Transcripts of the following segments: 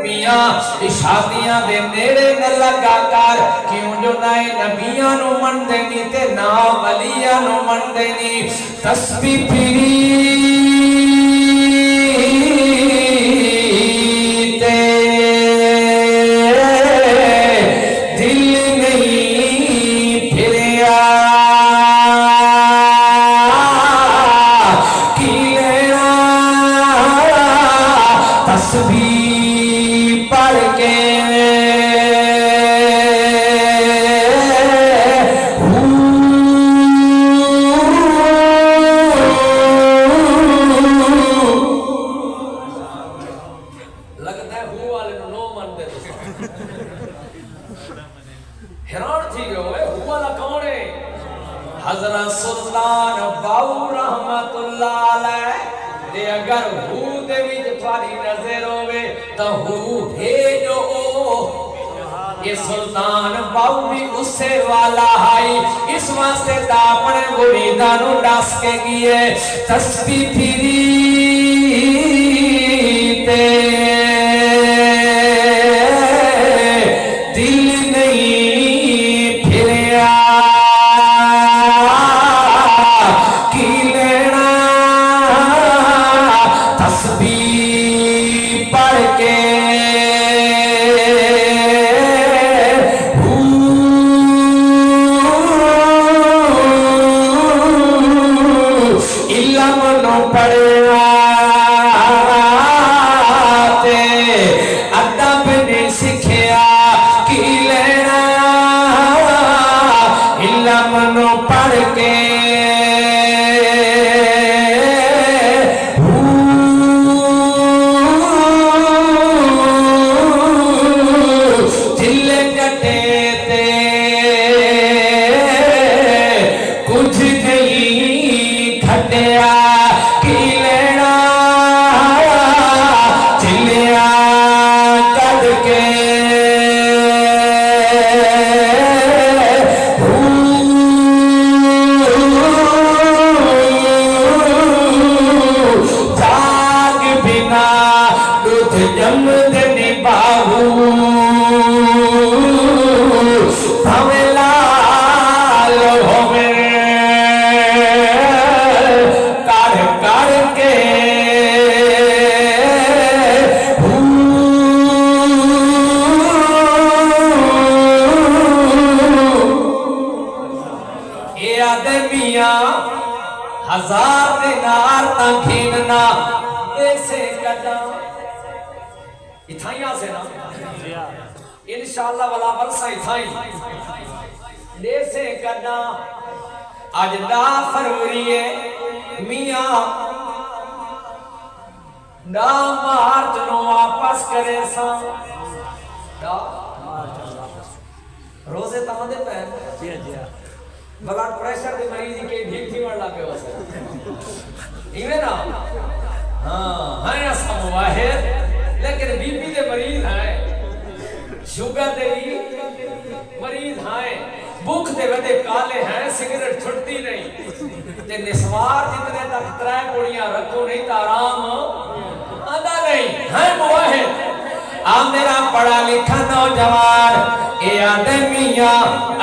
میاں شادیاں دے نیڑے نہ لگا کر کیوں جو نہ نبیاں نو من دینی تے نہ ولیاں نو من دینی تسبیح پھری تے دل نہیں پھریا کی لینا تسبیح پڑھ کے لگتا ہے ہو والے نو من دے حیران تھی گئے ہوئے ہو والا کون ہے حضرت سلطان باؤ رحمت اللہ علیہ دے اگر ہو دے وچ تھوڑی نظر ہوئے تو ہو بھیجو یہ سلطان باؤ بھی اسے والا ہے اس واسطے تا اپنے مریدانو ڈاس کے گئے تسبیح پھری تے دل نہیں پھریا کی لینا تسبیح پڑھ کے علم نو پڑھا تے ادب نے سکھیا کی لینا علم نو پڑھ کے دل کٹے تے کچھ نہیں کھٹیا کی لینا چلیا کٹ کے جاگ بنا دودھ جم دے نباہو لال ہوئے کر کر کے اے آدمیاں ہزار دینار تا گھیننا ایسے کٹا اتھائیاں سے نا انشاءاللہ والا ورسہ اتھائی ایسے کٹا آج دا فروری ہے میاں دا مارچ نو واپس کرے سا دا روزے تمہدے پہن بلڈ پریشر دے مریضی کے ڈھیل تھی مر لگے ہو سکتے ایویں نا ہاں ایسا مواہر لیکن بی پی دے مریض ہیں شوگر دے بھی مریض ہیں بھوک دے وڈے کالے ہیں سگریٹ چھٹتی نہیں تے نسوار جتنے تک ترائے پوڑیاں رکھو نہیں تا آرام آدھا نہیں ہیں مواہر میرا پڑھا لکھا نوجوان اے آدمیاں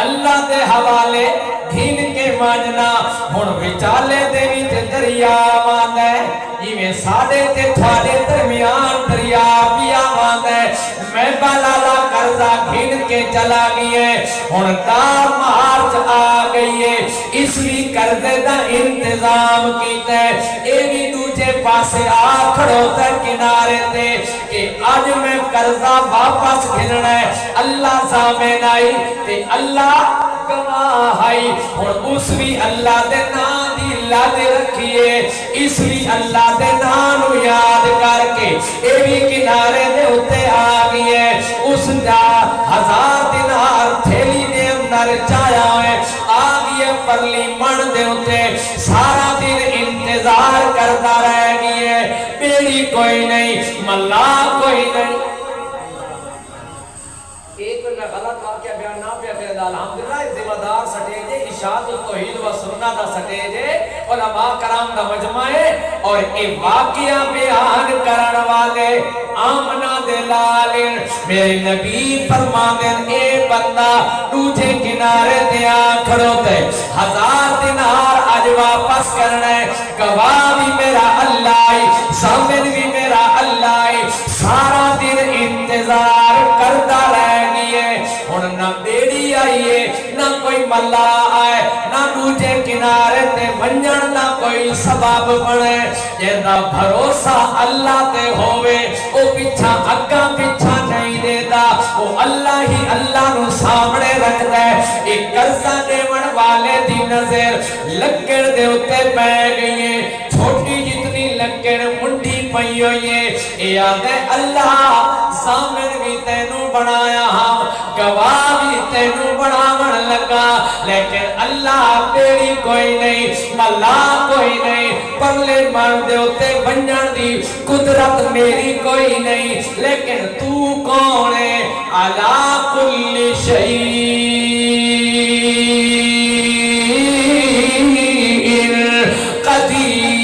اللہ دے حوالے گھن کے ماننا ہن وچالے دے وچ دریا آواندا ہے ایویں ساڈے تے تھاڈے درمیان دریا پیا آواندا ہے میں بالا قرضہ گھن کے چلا گئی ہے ہن دا مارچ آ گئی ہے اس بھی قرضے دا انتظام کیتا ہے اے بھی دوجے پاسے آ کھڑوتا ہے کنارے تے کہ آج میں قرضہ واپس گھننا ہے اللہ ضامن آئی تے اللہ گواہ آئی اور اس بھی اللہ دے نام دی لاد رکھیے اس بھی اللہ دے نام یاد کر کے اے بھی کنارے دے ہوتے آگئی ہے اس دا 1000 دینار تھیلی دے اندر چایا ہوئے آگئی ہے پرلی من دے ہوتے سارا دن انتظار کرتا رہ گئی ہے بیڑی کوئی نہیں ملا کوئی نہیں ایک میں غلط واقعہ بیان نہ پیا کرے الحمدللہ ذمہ دار سٹیجے اشاعت التوحید و سنت دا سٹیجے علماء کرام دا مجمع ہے اور اے واقعہ بیان کرن والے آمنہ دے لالن میرے نبی فرما دیں اے بندہ دوجے کنارے دیا کھڑو تے 1000 دینار آج واپس کرنا ہے گواہ بھی میرا اللہ ضامن بھی میرا اللہ سارا دن انتظار کرتا رہ گئے اور نہ بیڑی آئیے نہ کوئی ملا آئے نہ دوجے کنارے تے ونجن نہ کوئی سبب بنے جیدہ بھروسہ اللہ تے ہوئے او پیچھا اگا پیچھا نہیں دیتا وہ اللہ ہی اللہ نو سامنے رکھ دے ایک قرضہ دیون والے دی نظر لکڑ دے اتے پہ گئی چھوٹی جتنی لکڑ منڈی پئی ہوئی ہے یاد ہے اللہ سامن بھی تینوں بنایا ہم گواہ بھی تینوں بناون لگا لیکن اللہ تیری کوئی نہیں ملا کوئی نہیں پرلے مر دے ہوتے بنجن دی قدرت میری کوئی نہیں لیکن تو کون ہے علا کل شیء قدیر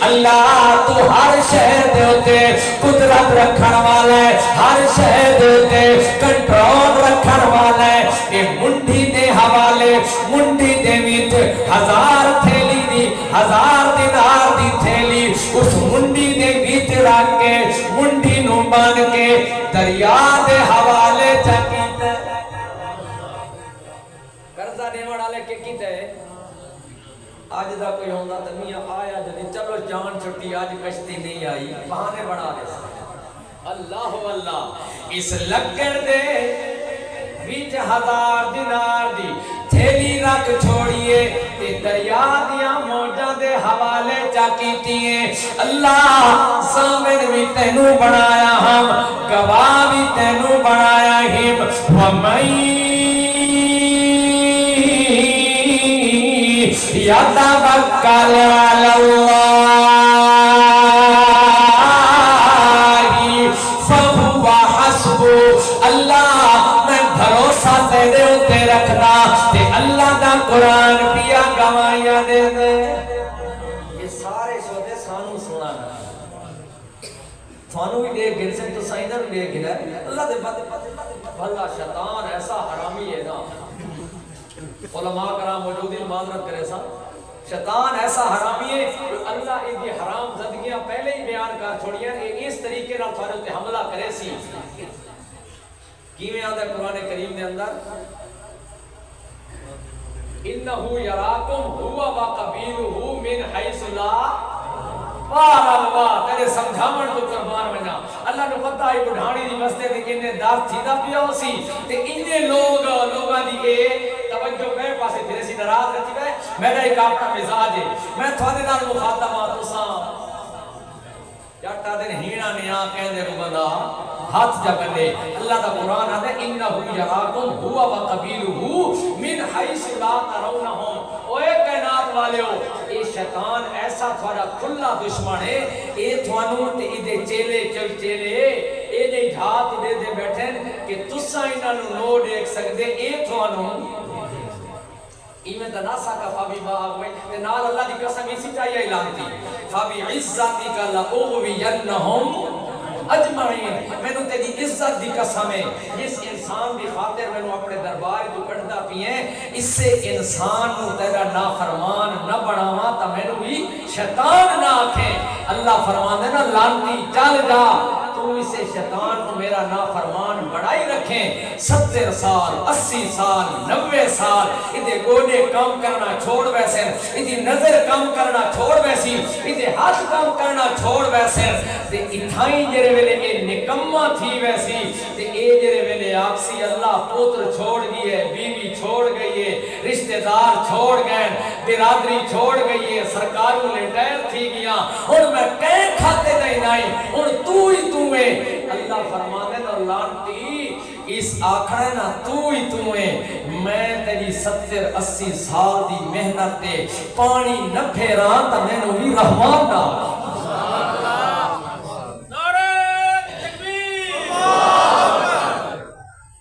اللہ تو ہر شہر دے ہوتے قدرت رکھن والا ہے ہر شہر دے ہوتے کنٹرول رکھن والا ہے یہ منڈی دے حوالے منڈی دے ویت 1000 تھیلی دی 1000 دینار دی تھیلی اس منڈی دے ویت رکھ کے منڈی نو بان کے دریا دے حوالے چکیتے قرضہ دیوان والے کے کیتے آج دا کوئی ہوندہ تو میاں آیا جنی چلو جان چھٹی آج کشتی نہیں آئی بہانے بڑھا دے اللہ واللہ اس لکڑ دے بیچ 1000 دینار دی تھیلی رکھ چھوڑیے تے دریا دیا موجہ دے حوالے چاکیتی ہیں اللہ سامن بھی تینوں بنایا ہم گواہ بھی تینوں بنایا ہم يتوكل على الله فهو حسبه اللہ میں بھروسہ تیرے ہوتے رکھنا تے اللہ دا قرآن پیا گوائیاں دے دے یہ سارے شہدے سانو سنانا سانو بھی دے گھر سے تو سائنر بھی دے گھر ہے اللہ دے بھلا شیطان ایسا حرامی ہے نا علماء کرام موجودین معذرت کرے سا شیطان ایسا حرامی ہے اللہ ان کی حرام زندگیاں پہلے ہی بیان کر چھوڑیاں اس طریقے نال تھوڑے تے حملہ کرے سی کیویں آندا ہے قرآن کریم دے اندر انہو یراکم ہوا وقبیلہ من حیث لا واہ اللہ تیرے سمجھاون تو قربان بنا اللہ نے پتہ ہے بڑھانی دی مستے تے کنے دار تھیدا پیا ہوسی تے انجے لوگاں دی اے توجہ میں پاسے پھرے سی ناراض رہتی ہے میرا ایک اپنا مزاج ہے میں تھوڑے نال مخاطب ہاں تساں جٹا دن ہینا نے آ کہندے کو بندہ ہاتھ جا بندے اللہ دا قرآن ہے انہو یراکم ہوا وقبیلہ من حیث لا ترونہم اوے کائنات والے ہو اے شیطان ایسا تھوڑا کھلا دشمن ہے اے تھوانوں تے ادے چیلے چل چیلے اے دے ہاتھ دے دے بیٹھن کہ تساں انہاں نو نو دیکھ سکدے اے تھوانوں ایمیں تناسا کا فابی باغ میں نال اللہ دی قسم اسی چاہیے اعلان تھی فابی عزتی کا لأغوینہم اجمعین میں نے تیری عزت دی قسم ہے اس انسان دی خاطر میں نے اپنے دربار تو کٹدا پیے اس سے انسان نو تیرا نافرمان نہ بناواں تا میں نے بھی شیطان نہ آکھیں اللہ فرمان دے نا لانتی چل جا تو اسے شیطان کو میرا نافرمان بڑائی رکھیں 70 سال 80 سال 90 سال ادھے گوڑے کام کرنا چھوڑ ویسے ادھے نظر کام کرنا چھوڑ ویسی ادھے ہاتھ کام کرنا چھوڑ ویسے تے اتھائیں جرے ویلے اے نکمہ تھی ویسی تے اے جرے ویلے آپسی اللہ پوتر چھوڑ گئی ہے بیوی چھوڑ گئی ہے رشتہ دار چھوڑ گئے برادری چھوڑ گئی ہے سرکاروں لے ٹیر تھی گیا اور میں کہیں کھاتے نہیں نائی اور تو ہی تو میں اللہ فرمانے نا لانتی اس آکھڑے نا تو ہی تو میں تیری 70-80 سال دی محنت تے پانی نہ پھیران تا میں نو بھی رحمان دا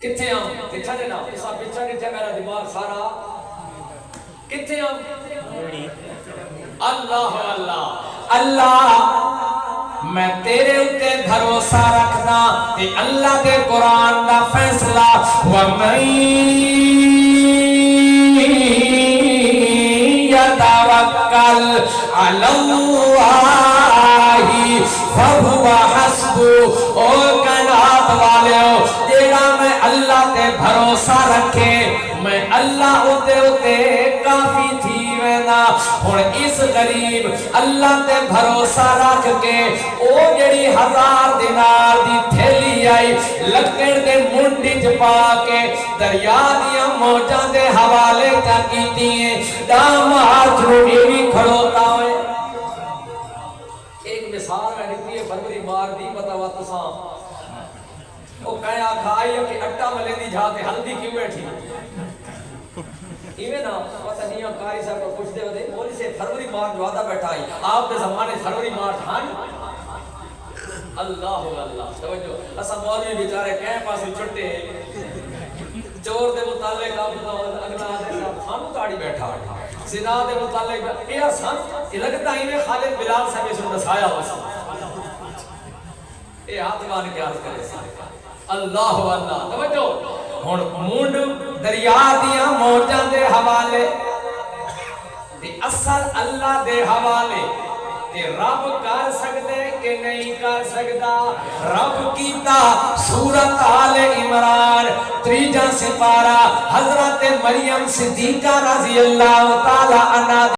کتھے ہم پچھا دینا پچھا کتھے میرا دماغ سارا کتھے ہم اللہ اللہ اللہ میں تیرے اتے بھروسہ رکھنا کہ اللہ دے قرآن دا فیصلہ وَمَن يَتَوَكَّلْ عَلَى اللَّهِ فَهُوَ حَسْبُهُ اور کائنات والےو جیڑا میں اللہ تے بھروسہ رکھے میں اللہ اتے کافی تھی وینا اور اس غریب اللہ تے بھروسہ رکھ کے او جڑی 1000 دینار دی تھیلی آئی لکڑ دے منڈی چپا کے دریا دیا موجاں دے حوالے تا کیتی ہیں دام ہاتھ روڑی بھی کھڑوتا ہوئے ایک مثال میں دیتی ہے بھروری مار دی پتہ واتساں وہ کہیں آکھا آئی ہے کہ اٹا ملے دی جھاتے ہلدی کیوں بیٹھی ایویں نا پتہ نہیں کاری صاحب کو پوچھ دے ہوتے مولی سے فروری مار جو آدھا بیٹھا آئی آپ دے زمانے فروری مار تھان اللہ اللہ توجہ اسا مولوی بیچارے کہیں پاسے چھٹے چور دے متعلق آپ اگلا آدھے صاحب خانو تاڑی بیٹھا زنا دے متعلق یہ آسان یہ لگتا ہی میں خالد بلال صاحب اسے نسایا ہو سا یہ آتمان کے عرض کرے سا اللہ اللہ توجہ ہون مونڈ دریا دیا موجاں دے حوالے دی اثر اللہ دے حوالے کہ رب کر سکتے کہ نہیں کر سکتا رب کیتا سورت آل عمران 3 سپارہ حضرت مریم صدیقہ رضی اللہ تعالی عنہ